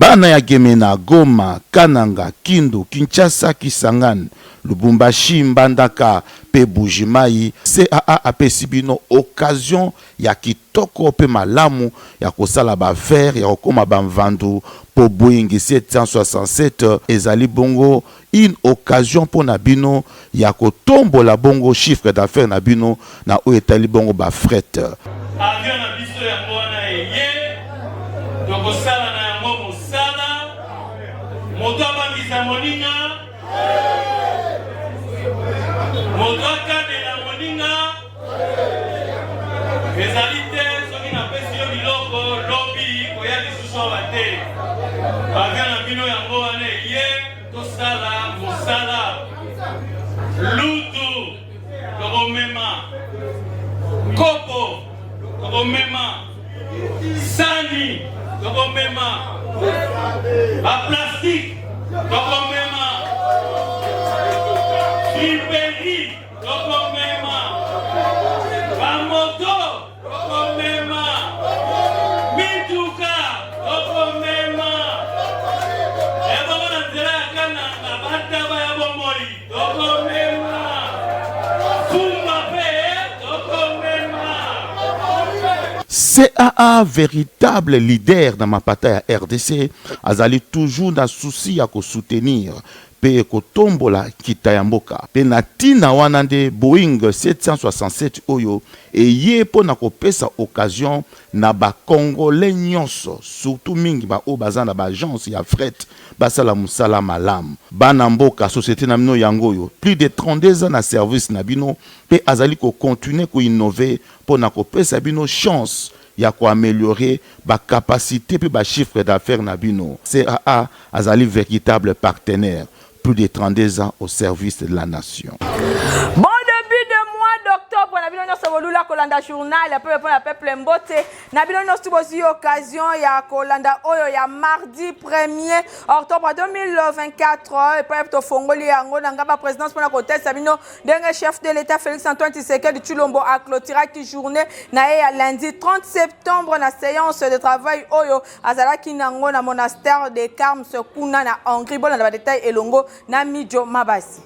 bana ya Gemena, Goma, Kananga, Kindu, Kinshasa, Kisangani, Lubumbashi, Mbandaka, pe Bujimai, CAA apesi bino occasion ya kitoko pe malamu ya kosala ba faire ya kokoma ba mvandu po Boeing 767 ezali bongo une occasion pour na bino ya kotombola bongo chiffre d'affaires na bino na o etali bongo ba fret. Avion na biso ya mwana ye tokosala na yango mosala moto abangisa moninga moto akabela moninga ezali te soki napesi yo biloko lobi koya lisusu awa te. Avion na bino yango wana ye tosala mosala lutu tokomema kopo tokomema sani tokomema ba plastique tokomema Liberi tokomema ba moto tokomema mituka tokomema ebona nzela ya kananga bataba ya bomoi tokomema fumba pe tokomema. CAA, véritable leader dans ma bataille à RDC, azali toujours dans souci à soutenir pe kotombola kitayamboka pe natina wanande Boeing 767 oyo et ye po na kopesa occasion na ba congolais nyonso surtout mingi ba o bazana ba agence ya fret basala musala malam bana mboka société na bino yango yo plus de 32 ans na service na bino pe azali ko continuer ko innover po na kopesa bino chance ya ko améliorer ba capacité pe ba chiffre d'affaires na bino. CAA azali véritable partenaire, plus de 32 ans au service de la nation. Bon début de mois d'octobre, na bino nyonso bolula kolanda journal ya peuple mbote. Na bino nyonso bozi occasion ya kolanda oyo ya mardi 1er octobre 2024 peuple to fongoli yango na ngaba présidence pona kotesa bino ndenge chef de l'état Félix Antoine Tshisekedi Tshilombo a clôturé journée na ya lundi 30 septembre na séance de travail oyo azalaki nango na monastère de Carmes kuna na Hongrie. Bona na ba détail elongo na Midjo Mabasi.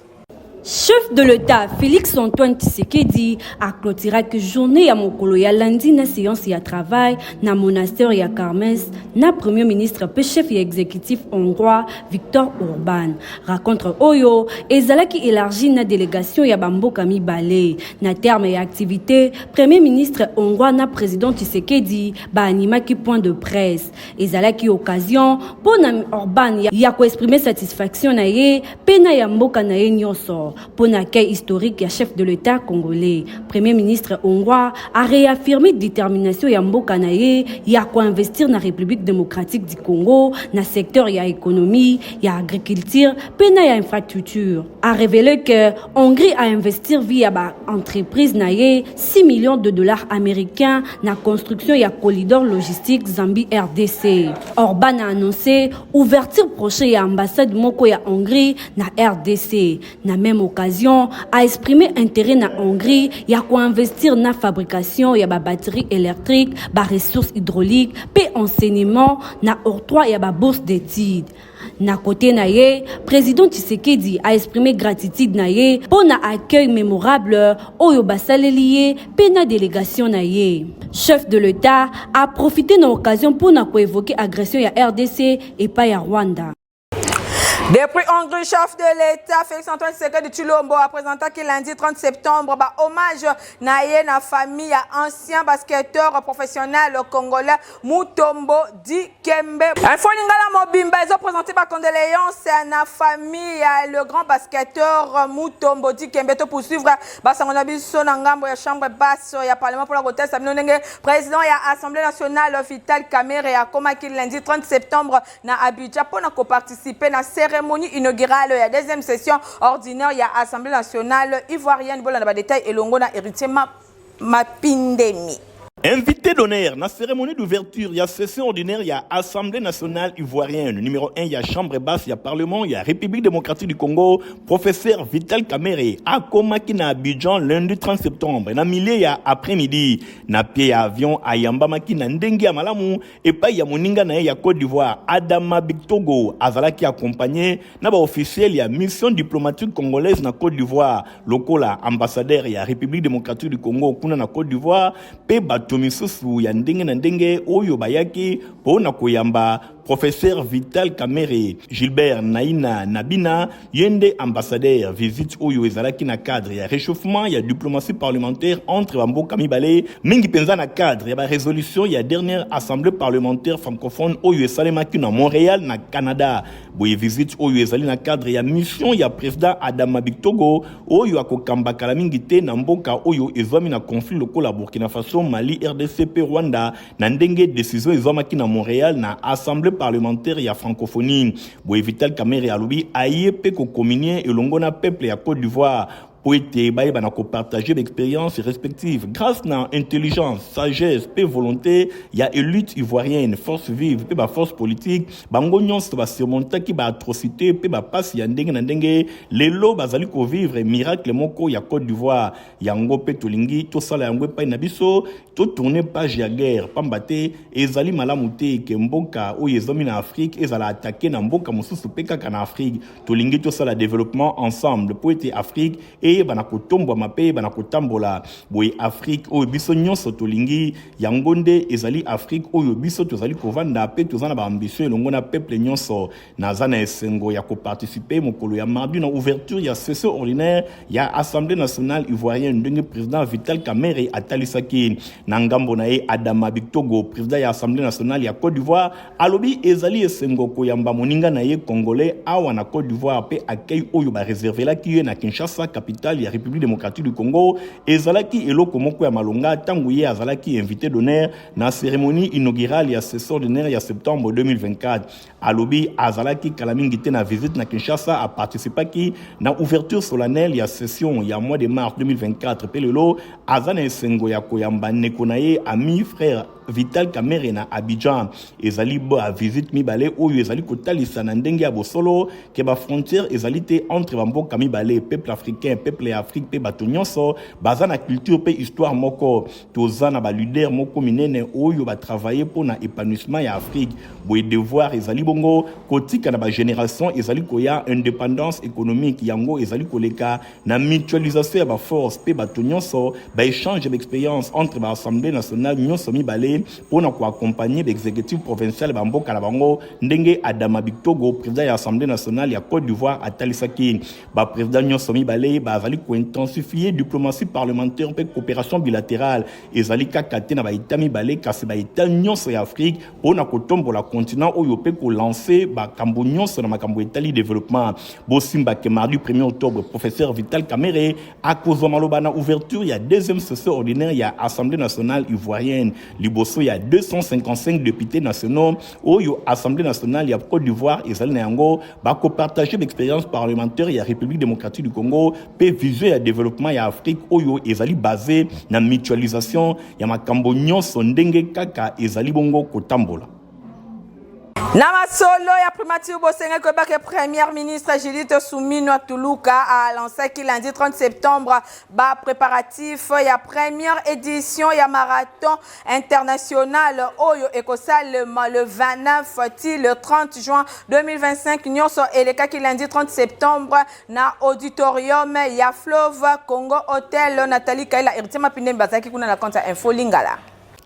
Chef de l'État Félix Antoine Tshisekedi a clôturé que journée à Mokolo ya lundi na séance ya travail na monastère ya Carmes na premier ministre pe chef ya exécutif hongrois Viktor Orban. Raconte Oyo ezalaki élargi na délégation ya bamboka mibale na terme ya activité premier ministre hongrois na président Tshisekedi ba animaki point de presse ezalaki occasion pour na Orban ya ko exprimer satisfaction na ye pe na ya mboka na ye nyonso. Pour l'accueil historique ya chef de l'État congolais, Premier ministre hongrois a réaffirmé détermination ya mboka na ye ya ko investir na République démocratique du Congo na secteur ya économie, ya agriculture, pe na ya infrastructure. A révélé que Hongrie a investir via ba entreprise na ye 6 millions de dollars américains na construction ya corridor logistique Zambie RDC. Orban a annoncé ouverture prochaine ya ambassade moko ya Hongrie na RDC. Na même occasion a exprimé intérêt na Hongrie ya ko investir na fabrication ya ba batterie électrique, ba ressources hydrauliques, pe enseignement na octroi ya ba bourse d'études. Na côté na ye, président Tshisekedi a exprimé gratitude na ye pour na accueil mémorable oyo basaleliye pe na délégation na ye. Chef de l'État a profité de l'occasion pour na ko évoquer agression ya RDC et pas ya Rwanda. Depuis Hongrie, chef de l'État Félix Antoine Tshisekedi Tshilombo a présenté que lundi 30 septembre hommage na famille à ancien basketteur professionnel congolais Mutombo Dikembe. Info Lingala Mobimba ils ont présenté par condoléances à la famille à le grand basketteur Mutombo Dikembe to poursuivre basangona biso na ngambo ya chambre basse ya parlement pour la côté Saminonenge président ya Assemblée nationale Vital Kamerhe ya komaki lundi 30 septembre na Abidjan pour na participer na cérémonie inaugurale ya deuxième session ordinaire ya Assemblée nationale ivoirienne. Bon na détail elongo na héritier Mapindemi. Invité d'honneur, la cérémonie d'ouverture, il y a session ordinaire, il y a Assemblée nationale ivoirienne. Numéro 1, il y a Chambre basse, il y a Parlement, il y a République démocratique du Congo. Professeur Vital Kamerhe, à Komaki na Abidjan, lundi 30 septembre. Na milieu, il y a après-midi. Na pied avion, à Yambamaki, na Ndengi à Malamu. Et pas, il y a Moninga, na ya Côte d'Ivoire. Adama Bictogo, Azala qui accompagné. Na ba officiel, il y a mission diplomatique congolaise na Côte d'Ivoire. Lokola, ambassadeur, il y a République démocratique du Congo, kuna na Côte d'Ivoire. Pe Misusu ya ndenge na ndenge oyo bayaki pona koyamba Professeur Vital Kamerhe, Gilbert Naina Nabina, yende ambassadeur, visite oyo ezalaki na cadre, il y a réchauffement, il y a diplomatie parlementaire entre Bamboka Mibale, mingi penza na cadre, il y a résolution, il y a dernière assemblée parlementaire francophone oyo esalemaki na Montréal na Canada. Boye visite oyo ezali na cadre, il y a mission, il y a président Adama Bictogo oyo akokamba kala mingi te na mboka oyo ezwami na conflit lokola Burkina Faso, Mali, RDC, Rwanda, na ndenge décision ezwamaki na Montréal na assemblée parlementaire ya francophonie. Boye Vital Kamerhe alobi aye pe ko communier elongo na peuple ya Côte d'Ivoire pour partager l'expérience respective. Grâce à intelligence, sagesse, et volonté, il y a une lutte ivoirienne, force vive, et force politique. Bangonyon va surmonter qui va atrocité, et passe yandenge nandenge. Les lots bazali ko vivre miracle moko ya Côte d'Ivoire. Yango pe tolingi, to sala yango pa inabiso, to tourner page ya guerre, pambate, ezali malamute ke mboka o yezomi na Afrique, ezala attaquer na mboka mususu peka kana Afrique. Tolingi to sala développement ensemble pour être Afrique et banakotombo mape banakotambola boye Afrique oyo biso nyonso tolingi yangonde ezali Afrique oyo biso tozali kovanda pe tozana ba ambition elongo na peuple nyonso nazana esengo ya ko participer mokolo ya mardi na ouverture ya session ordinaire ya Assemblée nationale ivoirienne ndenge président Vital Kamerhe atalisaki na ngambo na ye Adama Bictogo président ya Assemblée nationale ya Côte d'Ivoire alobi ezali esengo koyamba moninga na ye congolais awa na Côte d'Ivoire pe accueil oyo ba réservé la ki na Kinshasa capitale ya République démocratique du Congo ezalaki eloko moko ya malonga tangu ye azalaki invité d'honneur na cérémonie inaugurale ya session ordinaire ya septembre 2024 alobi azalaki kalamingi te na visite na Kinshasa a participaki na ouverture solennelle ya session ya mois de mars 2024 pelelo azana esengo ya koyamba neko na ye ami frère Vital Kamerhe na Abidjan ezali bo a visite mibale oyo ezali kotalisa na ndenge ya bosolo ke ba frontière ezali te entre bamboka mibale peuple africain peuple ya Afrique pe bato nyonso baza na culture pe histoire moko toza na ba leader moko minene oyo ba travailler pour na épanouissement ya Afrique boye devoir ezali bongo kotika na ba génération ezali koya indépendance économique yango ezali koleka na mutualisation ya ba force pe bato nyonso ba échange d'expérience entre ba assemblée nationale nyonso mibale pour accompagner l'exécutif provincial bamboka la bango ndenge Adama Bictogo président de l'Assemblée nationale ya Côte d'Ivoire atalisaki ba président nyonso mibale ba azali ko intensifier diplomatie parlementaire pe coopération bilatérale ezali kakate na ba itami bale kasi ba itami nyonso ya Afrique pour na kotombola continent oyo pe ko lancer ba kambo nyonso na makambo etali développement bo simba ke mardi 1er octobre professeur Vital Kamerhe a kozwa maloba na ouverture ya deuxième session ordinaire ya Assemblée nationale ivoirienne il y a 255 députés nationaux oyo Assemblée nationale ya Côte d'Ivoire ezali na yango ba ko partager l'expérience parlementaire ya République démocratique du Congo pe vision ya développement ya Afrique oyo ezali basé na mutualisation ya makambo nyonso ndenge kaka ezali bongo kotambola. Namasolo ya primature Bosenga Kobake Premier ministre Judith Suminwa Tuluka a lancé qu'il lundi 30 septembre ba préparatif ya première édition ya marathon international Oyo Ekosal le 29 le 30 juin 2025 nyonso eleka qu'il lundi 30 septembre na auditorium ya Fleuve Congo Hotel Nathalie Kaila Ertima Pindemba Bazaki kuna na compte info Lingala.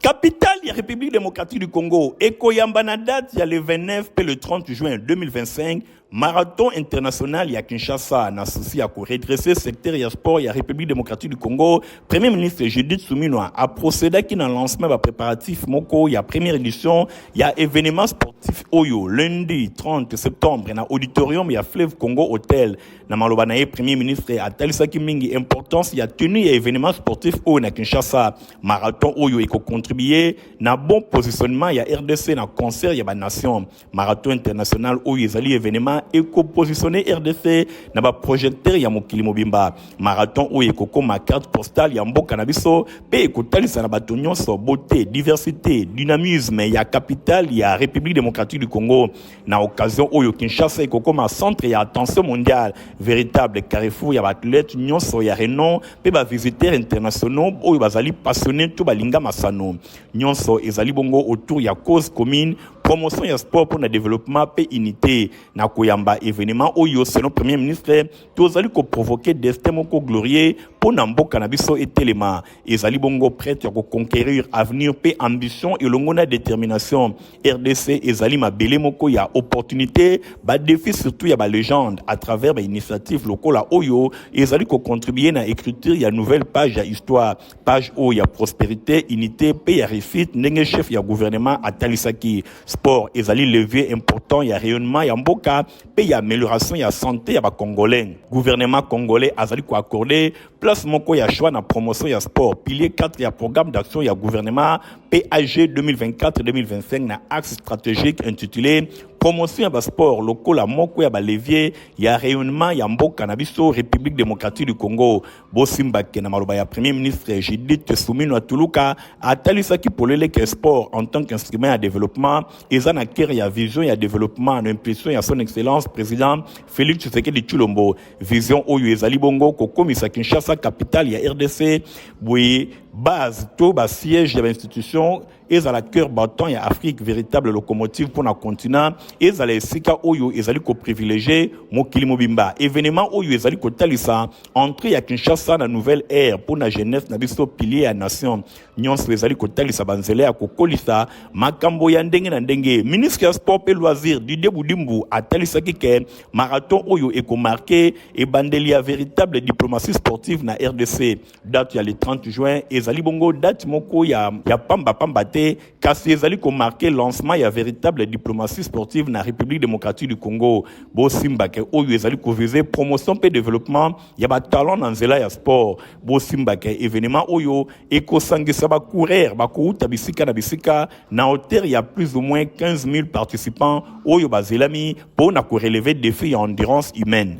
Capitale de la République démocratique du Congo, Ekoyamba na date il y a le 29 et le 30 juin 2025, marathon international ya Kinshasa na souci à redresser secteur ya sport ya République démocratique du Congo. Premier ministre Judith Suminwa a procédé qui dans lancement va préparatif moko ya première édition ya événement sportif Oyo lundi 30 septembre na auditorium ya Fleuve Congo Hotel na maloba na premier ministre a talisaki mingi importance ya tenue ya événement sportif Oyo na Kinshasa marathon Oyo eko contribuer na bon positionnement ya RDC na concert ya ba nation marathon international Oyo ezali événement wana positionné RDC na ba projecteur ya mokili mobimba marathon oyo ekokoma carte postale ya mboka na biso pe ekotalisa na bato nyonso beauté diversité dynamisme ya capitale ya République démocratique du Congo na occasion oyo Kinshasa ekokoma centre ya attention mondiale véritable carrefour ya athlète nyonso ya renom pe ba visiteurs internationaux oyo bazali passionné to balinga masano nyonso ezali bongo autour ya cause commune promotion ya sport pour le développement pe unité na koyamba événement oyo selon premier ministre tozali ko provoquer destin moko glorieux pour mboka na biso etelema ezali bongo prête ya ko conquérir avenir pe ambition et longona détermination RDC ezali mabele moko ya opportunité ba défi surtout ya ba légende à travers ba initiative lokola oyo ezali ko contribuer na écriture ya nouvelle page ya histoire page o ya prospérité unité pe ya réussite ndenge chef ya gouvernement atalisaki sport ezali levier important ya rayonnement ya mboka pe ya amélioration ya santé ya ba congolais gouvernement congolais azali ko accorder place moko ya choix na promotion ya sport pilier 4 ya programme d'action ya gouvernement PAG 2024-2025 na axe stratégique intitulé promotion ya sport lokola moko ya levier ya rayonnement ya mboka na biso République démocratique du Congo bosimbake na maloba ya premier ministre Judith Suminwa Atuluka atalisaki polele que sport en tant qu'instrument de développement eza na cœur ya vision ya développement na impulsion ya son excellence président Félix Tshisekedi Tshilombo vision oyo ezali bongo kokomisa Kinshasa capitale ya RDC boye base to ba siège de l'institution ezala cœur battant ya Afrique véritable locomotive pour na continent ezala esika oyo ezali ko privilégier mokili mobimba événement oyo ezali ko talisa entrée ya Kinshasa na nouvelle ère pour na jeunesse na biso pilier ya nation nyonso ezali ko talisa banzele ya kokolisa makambo ya ndenge na ndenge ministre ya sport et loisir Didier Budimbu atalisa ke marathon oyo eko marqué et bandeli ya véritable diplomatie sportive na RDC date ya le 30 juin ezali bongo date moko ya pamba te kasi ezali ko marquer lancement ya véritable diplomatie sportive na République démocratique du Congo bosimbake oyo ezali ko viser promotion pe développement ya ba talent na nzela ya sport bosimbake événement oyo ekosangisa ba courir ba kouta bisika na bisika na hauteur ya plus ou moins 15 000 participants oyo bazelami pour na ko relever défi ya endurance humaine.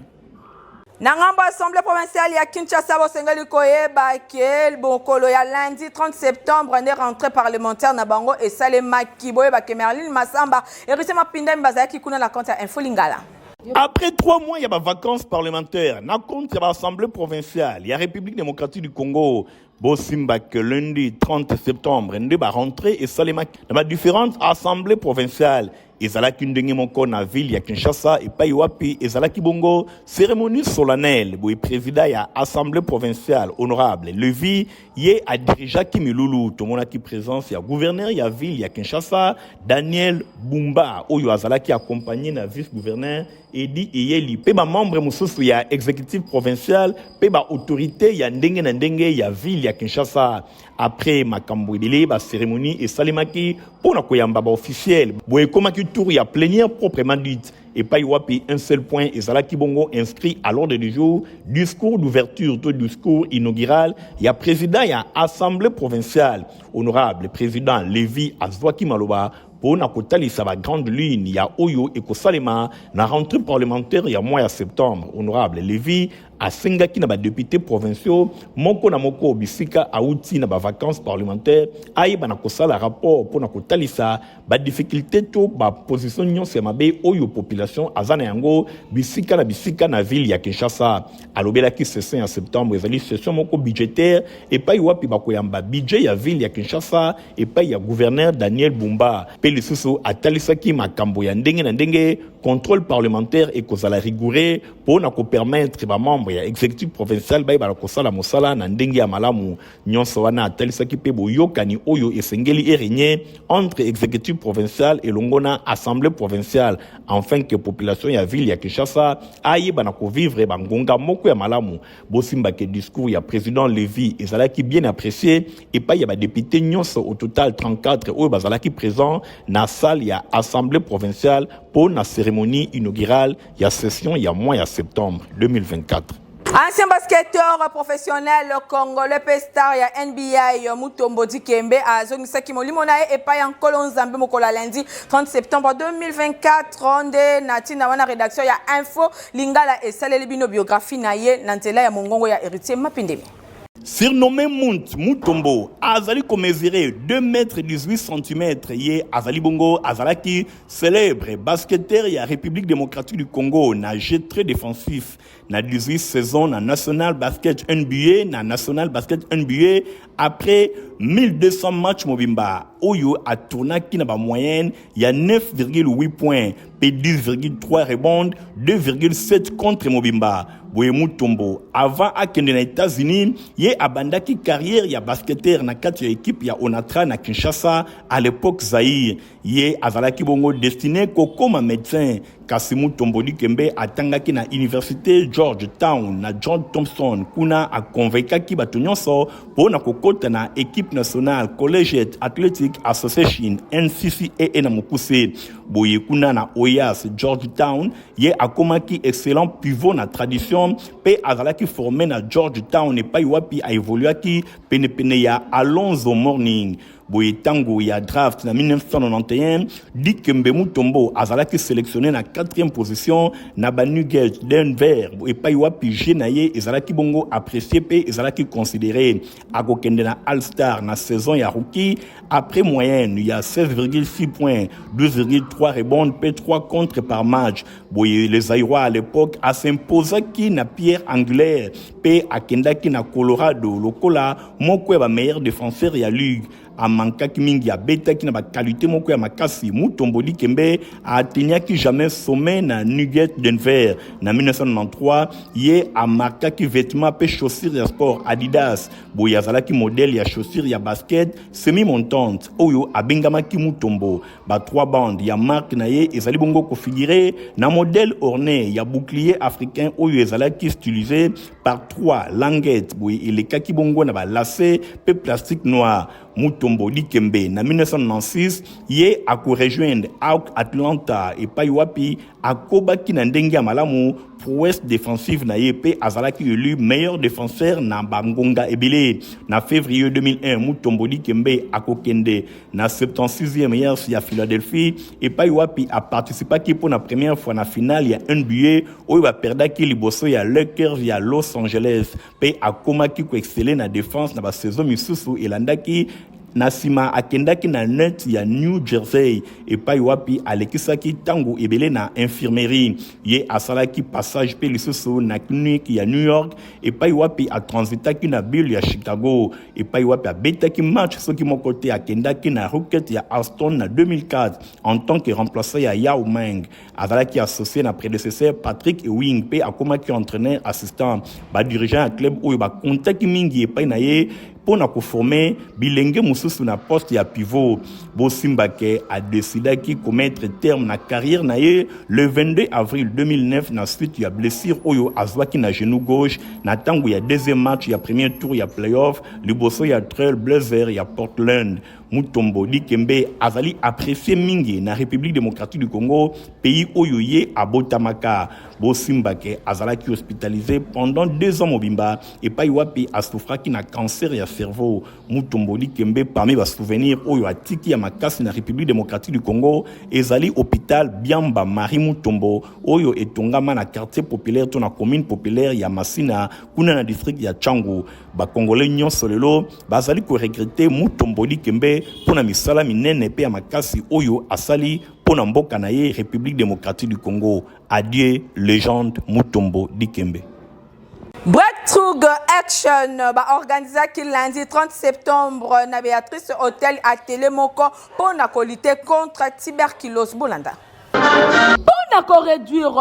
Nangambo Assemblée provinciale ya Kinshasa bosengeli koyeba ke bokolo ya lundi 30 septembre ne rentrée parlementaire na bango et salemaki boyeba ke Merlin Masamba Héritier Mapinda mbazaki kuna na compte ya Info Lingala. Après 3 mois, il y a des vacances parlementaires. Na compte de l'Assemblée provinciale, il y a République démocratique du Congo. Bosimbak lundi 30 septembre, il y a rentrée et Salemaki. Dans différentes assemblées provinciales, ezalaki ndenge moko na ville ya Kinshasa et pai wapi ezalaki bongo cérémonie solennelle boy président ya assemblée provinciale honorable Levi ye a dirija Kimilulu tomona ki présence ya gouverneur ya ville ya Kinshasa Daniel Bumba oyo azalaki accompagné na vice gouverneur Edi Eyeli pe ba membre mususu ya exécutif provincial pe ba autorité ya ndenge na ndenge ya ville ya Kinshasa après makambo ebele ba cérémonie et salemaki pona koyamba ba officiel boy komaki tour ya plénière proprement dite et pas y un seul point et Zalaki Bongo inscrit à l'ordre du jour discours d'ouverture tout discours inaugural il y a président il y a assemblée provinciale honorable président Lévi Azwaki Maloba pour na kotalisa ba grande ligne il y a Oyo et Kosalema na rentrée parlementaire il y a mois de septembre honorable Lévi a sengaki na ba député provinciaux moko na moko bisika auti na ba vacances parlementaires ayeba na kosala rapport pour na kotalisa ba difficulté to ba position nyonse mabe oyo population azana yango bisika na ville ya Kinshasa alobelaki session en septembre ezali session moko budgétaire et pas wapi ba koyamba budget ya ville ya Kinshasa et pas ya gouverneur Daniel Bumba pe lisusu atalisaki makambo ya ndenge na ndenge contrôle parlementaire et kozala rigoureux pour na ko permettre ba membre ya exécutif provincial ba ba kosala mosala na ndenge ya malamu nyonso wana atalisaki pe boyokani oyo esengeli erigné entre exécutif provincial et longona assemblée provinciale afin que population ya ville ya Kinshasa ayeba na ko vivre ba ngonga moko ya malamu bosimba ke discours ya président Lévi ezalaki bien apprécié et pas ya ba député nyonso au total 34 oyo bazalaki présent na salle ya assemblée provinciale pour na cérémonie inaugurale ya session ya mois ya septembre 2024. Ancien basketteur professionnel congolais P-Star ya NBA Mutombo Dikembe azongisaki molimo na ye epai ya nkolo Nzambe mokola lundi 30 septembre 2024 nde natina wana rédaction ya info lingala esaleli bino biographie na ye na nzela ya mongongo ya Héritier Mapindemi. Surnommé Mutombo, Azali ko mesuré 2 mètres 18 cm, ye Azali Bongo Azalaki, célèbre basketteur ya République démocratique du Congo, na jeu très défensif, na 18 saisons na National Basket NBA, na National Basket NBA, après 1200 matchs mobimba, Oyo a tourné qui n'a pas moyenne, il y a 9,8 points, et 10,3 rebonds, 2,7 contre mobimba. Boye Mutombo, avant à kende na États-Unis, ye abandaki carrière ya basketteur na kati ya équipe ya Onatra na Kinshasa à l'époque Zaïre. Ye azalaki bongo destiné kokoma médecin. Kasi Mutombo Dikembe atangaki na université Georgetown na John Thompson kuna a convaincaki bato nyonso pona kokota na équipe nationale Collegiate Athletic Association NCCA na mokuse. Boye kuna na Oyas Georgetown, ye akomaki excellent pivot na tradition pe azalaki formé na Georgetown et pa wapi a évoluaki pene ya Alonzo Morning. Boye tango ya draft na 1991, Dikembe Mutombo azalaki sélectionné na 4e position na ba Nuggets Denver et pa wapi jenaye ezalaki bongo apprécié pe ezalaki considéré akokende na All-Star na saison ya rookie après moyenne il y a 16,6 points, 2,3 rebonds pe 3 contre par match. Boye les Aïrois à l'époque a s'imposaki na pierre angulaire pe akendaki na Colorado lokola moko ba meilleur défenseur ya ligue. Amankaki mingi abetaki na ba qualité moko ya makasi. Mutombo Dikembe a atteignaki jamais sommet na Nuggets Denver. Na 1993, ye amarkaki vêtements pe chaussures ya sport Adidas. Boye azalaki modèle ya chaussures ya basket semi-montante. Oyo abengamaki Mutombo. Ba 3 bandes ya marque na ye ezali bongo configuré na modèle orné ya bouclier africain oyo ezalaki stylisé par 3 languettes. Boye elekaki bongo na ba lacets pe plastique noir. Mutombo Dikembe na 1996 ye ako rejoindre AUK Atlanta et Paiwapi akobaki na ndenge ya malamu prouesse défensive na ye pe azalaki élu meilleur défenseur na bangonga ebele. Na février 2001 Mutombo Dikembe akokende na 76e meilleur ya Philadelphie et Paiwapi a participé pour la première fois na finale ya NBA oyo ba perdaki liboso ya Lakers ya Los Angeles pe akomaki ko exceller na défense na ba saison misusu elandaki Nasima akendaki na net ya New Jersey et Paiwapi alekisaki tango ebele na infirmerie. Ye asalaki passage pe lisusu na clinique ya New York et Paiwapi a transitaki na ville ya Chicago et Paiwapi a betaki match soki mokote akendaki na Rocket ya Aston na 2004 en tant que remplaçant ya Yao Ming. Azalaki associé na prédécesseur Patrick Ewing pe akomaki entraîneur assistant ba dirigeant ya club oyo ba kontaki mingi epai na ye pour na former bilenge mususu na poste ya pivot. Bosimbake a décidé de commettre terme na carrière na ye le 22 avril 2009 na suite ya blessure oyo azwaki na genou gauche na tango ya deuxième match ya premier tour ya playoff liboso ya Trail Blazers ya Portland. Mutombo Dikembe azali apprécié mingi na République démocratique du Congo, pays oyo ye abotamaka. Bosimbake azalaki hospitalisé pendant 2 ans mobimba et Paiwapi a souffraki na cancer ya cerveau. Mutombo Dikembe parmi ba souvenirs oyo atiki ya makasi na République démocratique du Congo ezali hôpital Biamba Marie Mutombo oyo etongama na quartier populaire to na commune populaire ya Masina kuna na district ya Changu. Ba Congolais nyonso lelo bazali ko regretter Mutombo Dikembe pona misala minene pe ya makasi oyo asali pona mboka na ye République démocratique du Congo. Adieu légende Mutombo Dikembe. Breakthrough Action organisé qui lundi 30 septembre na Béatrice Hôtel à Télémoko pour lutter contre tuberculose Bolanda. Pour réduire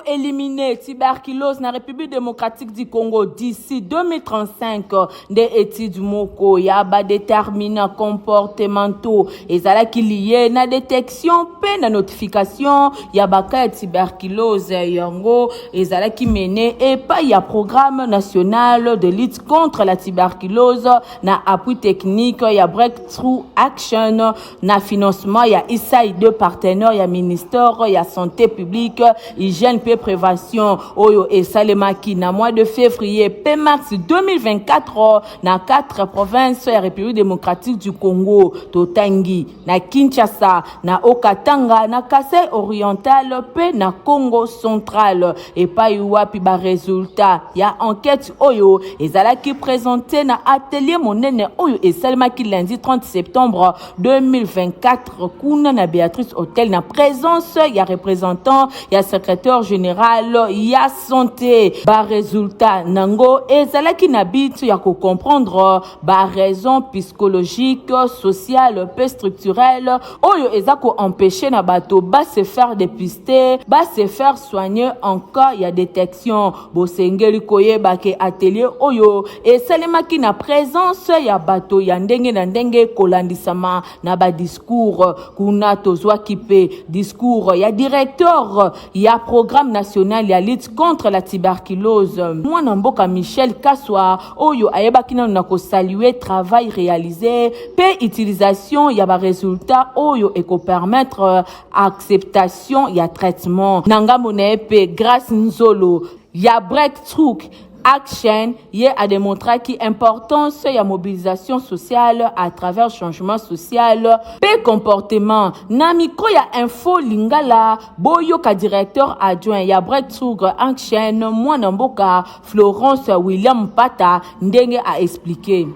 et éliminer tuberculose dans la République démocratique du Congo d'ici 2035, des études moko yaba déterminants comportementaux et zala qui lié na détection pe na notification yaba ka tuberculose yango et zala qui mené et pas ya programme national de lutte contre la tuberculose na appui technique ya Breakthrough Action na financement ya ISAI de partenaires ya ministère secteur ya santé publique, hygiène et prévention oyo et salemaki na mois de février p mars 2024 na 4 provinces ya République démocratique du Congo, Totangi, na Kinshasa, na Okatanga, na Kasai oriental pe na Congo central. Et pa wapi ba résultat ya enquête oyo ezalaki présenté na atelier monene oyo esalemaki lundi 30 septembre 2024 kuna na Béatrice Hôtel na présence ya représentant ya secrétaire général ya santé. Ba résultat nango ezalaki na bitu ya ko comprendre ba raison psychologique, sociale pe structurelle oyo ezako empêcher na bato ba se faire dépister, ba se faire soigner en cas ya détection. Bosengeli koyeba ke atelier oyo esalemaki na présence ya bato ya ndenge na ndenge kolandisama na ba discours kuna tozwa kipe discours ya directeur ya programme national ya lutte contre la tuberculose mwana mboka Michel Kaswa oyo ayebaki na ko saluer travail réalisé pe utilisation ya ba résultat oyo eko permettre acceptation ya traitement nanga monepe grâce nzolo ya breakthrough Action a démontré l'importance de la mobilisation sociale à travers changement social et comportement. Na micro ya info lingala boyo ka directeur adjoint ya Breakthrough Action mwana mboka Florence William Pata ndenge a expliqué.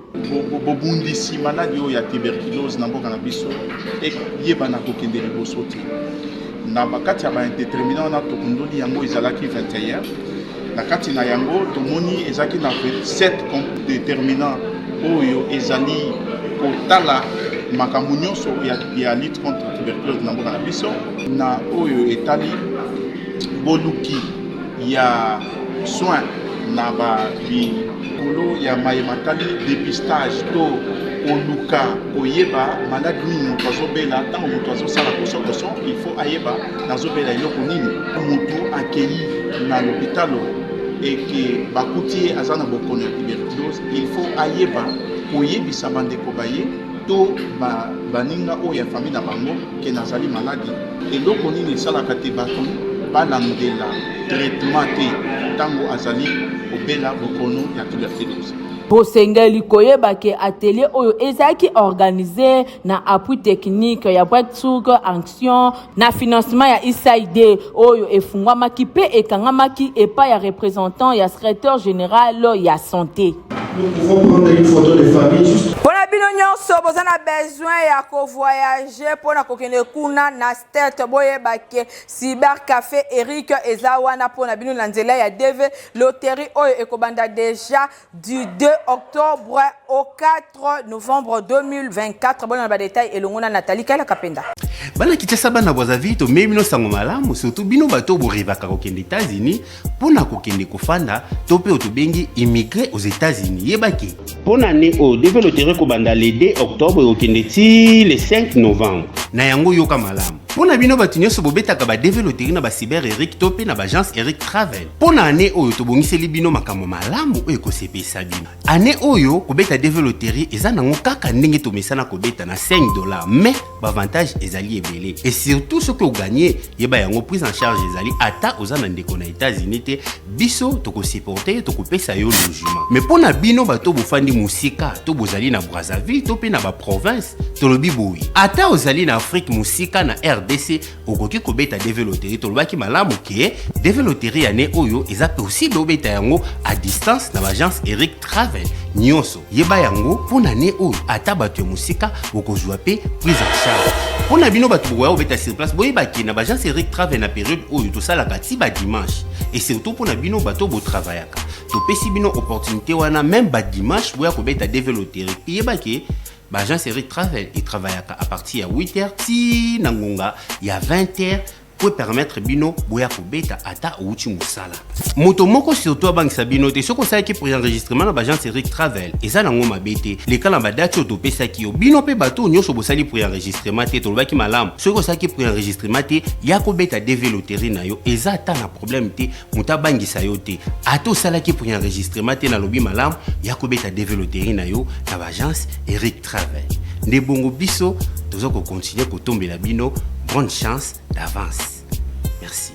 Bobundisi maladi ya tuberculose na mboka na biso e yeba na kokende liboso te. Na bakati ya ba indéterminant na tokundoli yango ezalaki 21. Na kati na yango tomoni ezaki na 7 déterminants oyo ezali kotala makambo nyonso ya lutte contre tuberculose na mboka na biso na oyo etali boluki ya soin na ba bikolo ya mayematali dépistage to oluka oyeba maladi nini moto azobela ntango moto azosala kosokoso il faut ayeba nazobela eloko nini moto akei na l'hôpitalo et que bakuti azana bokono ya tuberculose il faut ayeba koyebisa bandeko baye to baninga oyo ya famille na bango ke nazali maladi eloko nini esalaka te bato balandela traitement te ntango azali obela bokono ya tuberculose. Bosengeli koyeba ke atelier oyo ezaki organisé na appui technique ya Breakthrough Action na financement ya USAID oyo efungwamaki pe ekangamaki epa ya représentant ya secrétaire général ya santé. Nous pouvons prendre une photo de famille juste. Pona bino nyonso bozana besoin ya ko voyager pona kokende kuna na state boyeba ke Cyber Café Eric ezawana pona bino na nzela ya DV loterie oyo ekobanda déjà du 2 octobre au 4 novembre 2024. Bona ba détail elongona Nathalie Kala Kapenda. Bana kitesa bana Brazzaville to memi no sango malamu surtout bino bato boribaka kokende États-Unis pona kokende kofanda to pe otobengi immigré aux États-Unis yebaki pona ne o DV loterie kobanda le 2 octobre okende ti le 5 novembre na yango yoka malamu pona bino batu nyonso bobetaka ba DV loterie na ba Cyber Eric to pe na ba agence Eric Travel pona ane oyo tobongiseli bino makambo malamu oyo kosepesa bino ane oyo kobeta DV loterie eza nango kaka ndenge tomesana kobeta na $5 mais bavantage ezali ebele et surtout ce que vous gagnez yeba yango prise en charge ezali ata ozana ndeko na États-Unis te biso tokosupporter tokopesa yo logement mais pona bino bato bofandi musika to bozali na Brazzaville to pe na ba province tolobi boyi ata ozali na Afrique musika na RDC okoki kobeta DV loterie tolobaki malamu ke DV loterie ane oyo eza possible obeta yango à distance na agence Eric Travel nyonso yeba yango pona ne oyo ata bato ya musika okozwa pe prise en charge pona bino bato boya obeta sur place boyeba ke na agence Eric Travel na période oyo tosalaka ti ba dimanche et surtout pona bino bato bo travaillaka topesi bino opportunité wana même ba dimanche boya kobeta DV loterie yeba ke ba agence Eric Travel et travaillaka à partir ya 8h ti nangonga ya 20h pour permettre bino boya kobeta ata outi musala moto moko surtout abangisa bino te soko sa ki pour enregistrement na agence Eric Travel eza nango mabete le kala ba date to pesa ki yo bino pe bato nyonso bosali pour enregistrement te tolobaki malamu soko sa ki pour enregistrement te ya kobeta DV loterie na yo eza ata na problème te muta bangisa yo te ato sala ki pour enregistrement te na lobi malamu ya kobeta DV loterie na yo na agence Eric Travel nde bongo biso tozoko continuer kotombela bino bonne chance d'avance. Merci.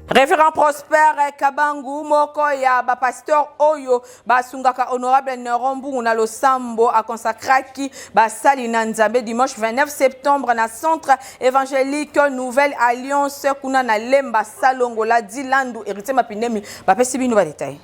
Révérend Prosper Kabangu moko ya ba pasteur oyo ba sungaka honorable Nerombu na losambo a consacraki ba sali na Nzambe dimanche 29 septembre na centre évangélique Nouvelle Alliance kuna na Lemba Salongo la Dilandu héritier Mapindemi ba pesi bino ba détail.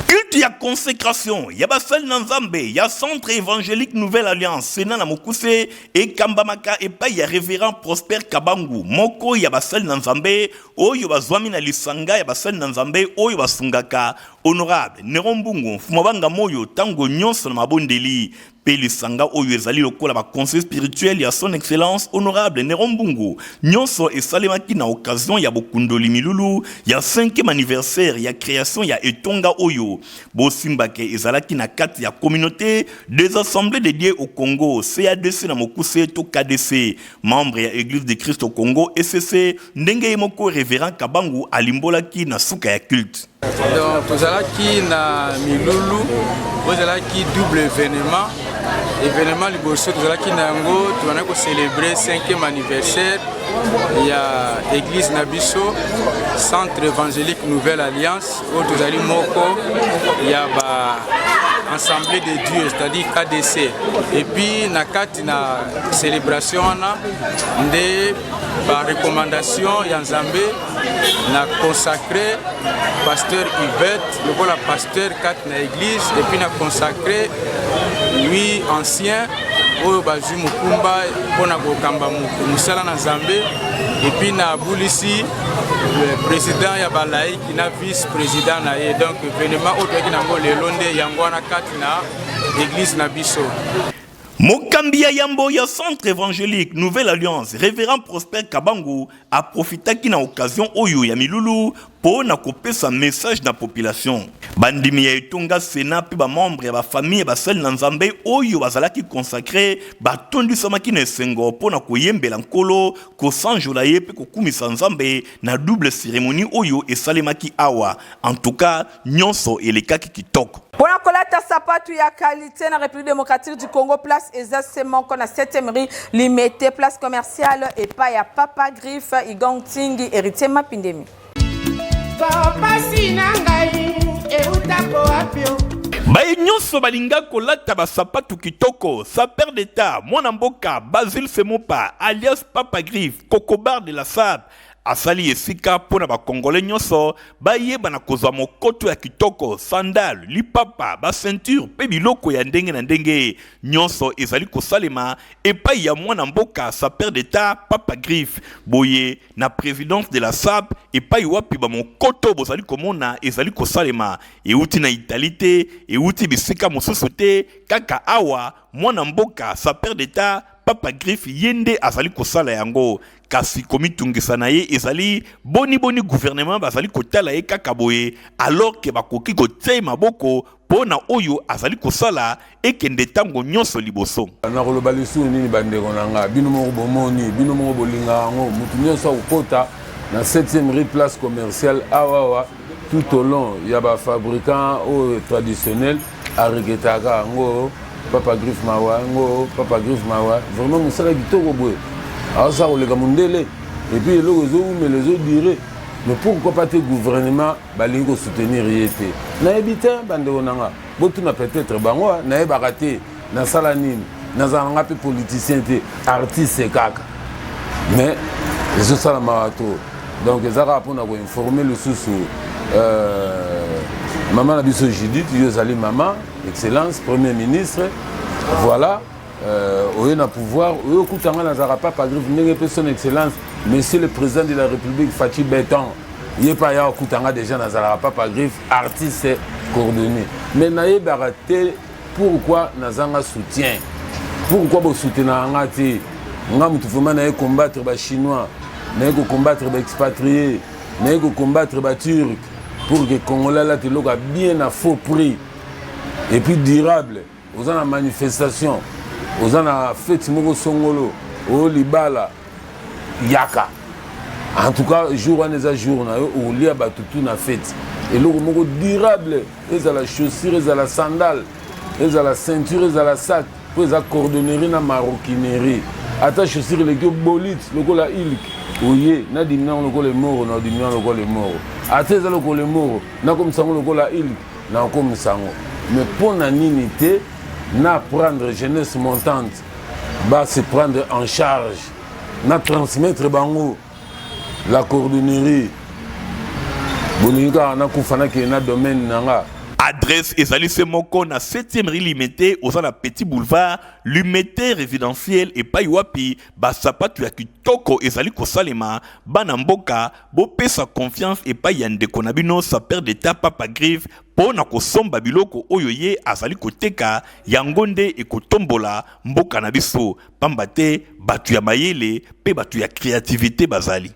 Culte ya consécration, ya basal Nzambe, ya centre évangélique Nouvelle Alliance, Sénat na Mokuse et Kambamaka et pa ya révérend Prosper Kabangu, moko ya basal Nzambe, oyo bazwami na lisanga ya basal Nzambe, oyo basungaka honorable Nerombungu, fumabanga moyo tango nyonso na mabondeli. Pelisanga oyo ezali lokola ba conseil spirituel ya son excellence honorable Nerombungu nyonso esalemaki na occasion ya bokundoli milulu ya 5e anniversaire ya création ya etonga oyo bosimbake ezalaki na kati ya communauté des assemblées dédiées au Congo CADC na Mokuse to KDC membre ya église de Christ au Congo ECC ndenge moko révérend Kabangu alimbolaki na suka ya culte. Donc tozalaki na milulu ozalaki double événement liboso tozalaki nango tozana ko célébrer 5e anniversaire ya église Nabiso centre évangélique Nouvelle Alliance où tozali moko ya ba Assemblée de Dieu, c'est-à-dire KDC. Et puis na kati na célébration na nde ba recommandation ya Nzambe na consacré pasteur Yvette, le voilà pasteur kati na église et puis na consacré lui ancien oyo bazwi mokumba pona kokamba musala na Nzambe et puis na bulisi le président ya balai qui na vice-président na ye donc événement autre qui nango lelo nde yango na kati na église na biso. Mokambia Yambo ya centre évangélique Nouvelle Alliance révérend Prosper Kabangu a profité qui na occasion oyo ya milulu pour na kopesa message na population. Bandimi ya etonga Sénat pe ba membre ya ba famille ba sel na Nzambe oyo bazalaki consacré ba tondi samaki na sengo pour na koyembela nkolo ko sanjola ye pe kokumisa Nzambe na double cérémonie oyo esalemaki awa. En tout cas, nyonso elekaki kitoko. Pour la collecte sapatu ya qualité dans la République démocratique du Congo, place exactement qu'on a 7e rue limitée, place commerciale et pas ya Papa Griffe, Igong Tingi, héritier Mapindemi. Papa Sinangai, et Utako Apio. Baye nyonso balinga kolata ba sapatu kitoko, sa père d'état, mwana mboka, Basile Semopa, alias Papa Griffe, Cocobar de la Sab. Asali esika pona ba congolais nyonso baye bana kozwa mokoto ya kitoko sandal lipapa ba ceinture pe biloko ya ndenge na ndenge nyonso ezali kosalema epai ya mwana mboka sa père d'état Papa Griffe boye na présidence de la SAP epai wapi ba mokoto bozali komona ezali kosalema euti na Italie euti bisika mosusu te kaka awa mwana mboka sa père d'état Papa Griffe yende azali kosala yango kasi komitungisa na ye ezali boni gouvernement bazali kotala ye kaka boye alors que bakoki kotia maboko pona oyo azali kosala ekende tango nyonso liboso na koloba lisu nini bandeko nanga bino moko bomoni bino moko bolinga ngo mutu nyonso ukota na 7e rue place commerciale awawa tout au long ya ba fabricant au traditionnel ariketaka ngo Papa Griffe mawa ngo Papa Griffe mawa vraiment musala bitoko boye alors ça on les gamundele et puis les autres mais les autres diraient mais pourquoi pas tes gouvernements balingo soutenir yete na ebita bande onanga botu na peut-être bango na ebakate na salanine na zanga pe politicien te artiste kaka mais les autres sala mawato donc ezaka pona ko informer le sous maman la biso Judith yozali maman excellence premier ministre voilà au na pouvoir au kutanga na zara Papa Griffe ndenge pe son excellence monsieur le président de la République Fachi Beton il pas ya kutanga déjà na zara Papa Griffe artiste coordonné mais na baraté pourquoi na zanga soutien pourquoi bo soutenir ngati ngam tu vraiment na combattre ba chinois na combattre ba expatriés na combattre ba turcs pour que Congolais là te loka bien à faux prix et puis durable aux en manifestation aux en fête moko songolo au libala yaka en tout cas jour en les jours na au lia batutu na fête et loko moko durable les à la chaussure les à la sandale les à la ceinture les à la sac les à cordonnerie na maroquinerie attache sur les gars bolit lokola ilk oye na dimna lokola moro na dimna lokola moro ateza lokola moro na comme ça lokola ilk na comme ça mais pour na nini te na prendre jeunesse montante va se prendre en charge na transmettre bango la coordonnerie boninga na kufana ke na domaine nanga. Adresse ezali semoko na 7e rue Limité aux na petit boulevard Limité résidentiel et paiwapi basapatu ya kitoko ezali kosalema bana mboka bopesa confiance et pa yande konabino sa père d'état papa Grive pona kosomba biloko oyo ye azali koteka yangonde e kotombola mboka na biso pambate batu ya mayele pe batu ya créativité bazali.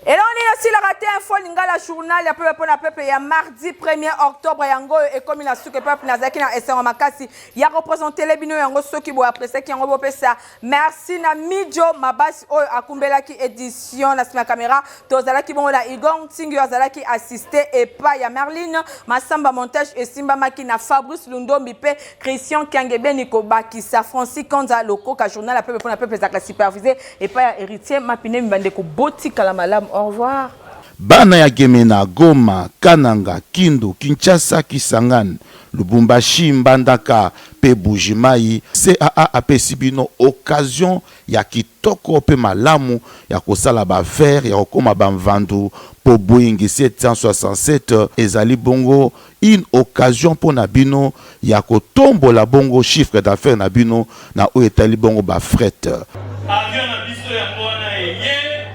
Et là, on est aussi la raté info lingala journal ya peuple pour la peuple ya mardi 1er octobre yango et comme il a su que peuple nazaki na SR makasi ya représenter les bino yango soki bo après ça qui yango bo pesa merci na Midjo Mabasi oyo akumbela ki édition na sima caméra tozala ki bon la Igor Tingi azala ki assister et pas ya Merline Masamba montage et Simba Maki na Fabrice Lundombi pe Christian Kangebe Niko Bakisa Francis Kanza loko ka journal la peuple pour la peuple za supervisé et pas ya héritier Mapine Mbandeko Boti Kalamalam. Au revoir. Bana ya Gemena, Goma, Kananga, Kindu, Kinshasa, Kisangani, Lubumbashi, Mbandaka, pe Bujimai, CAA apesibino occasion ya kitoko pe malamu ya kosala ba faire ya kokoma ba mvandu po Boeing 767 ezali bongo une occasion pour Nabino ya kotombola bongo chiffre d'affaires Nabino na o etali bongo ba fret. Avion na biso ya mwana eye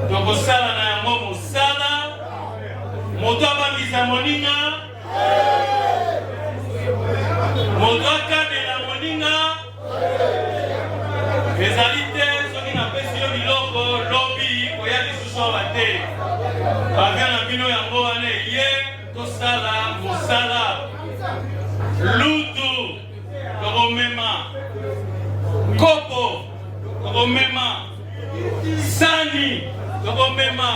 tokosala na yango mosala moto abangisa moninga moto akadela moninga ezali te soki napesi yo biloko lobi koya lisusu awa te avion na bino yango wana eye tosala mosala lutu tokomema kopo tokomema sani tokomema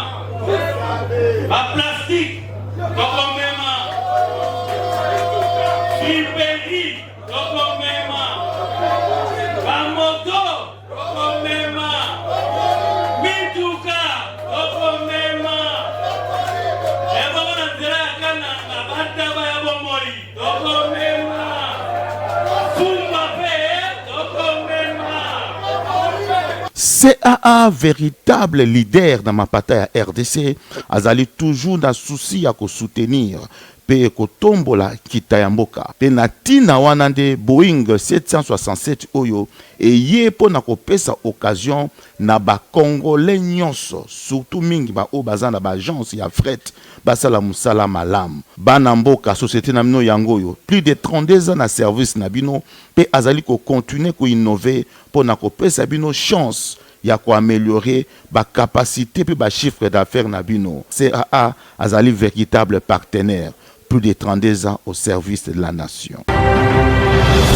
baplastique tokomema friperi tokomema bamoto tokomema mituka tokomema eboko na nzela ya kananga bataba ya bomoi tokomema fumba pe tokomema. CAA, véritable leader dans ma bataille à RDC, azali toujours dans souci à soutenir pe kotombola kitayamboka pe natina wanande Boeing 767 oyo et ye pona kopesa occasion na ba congolais nyonso surtout mingi ba obazana ba agence ya fret basala musala malam bana mboka société na mino yangoyo plus de 32 ans na service na bino pe azali ko continuer ko innover pona kopesa bino chance ya ko améliorer ba capacité pe ba chiffre d'affaires na bino. CAA azali véritable partenaire plus de 32 ans au service de la nation.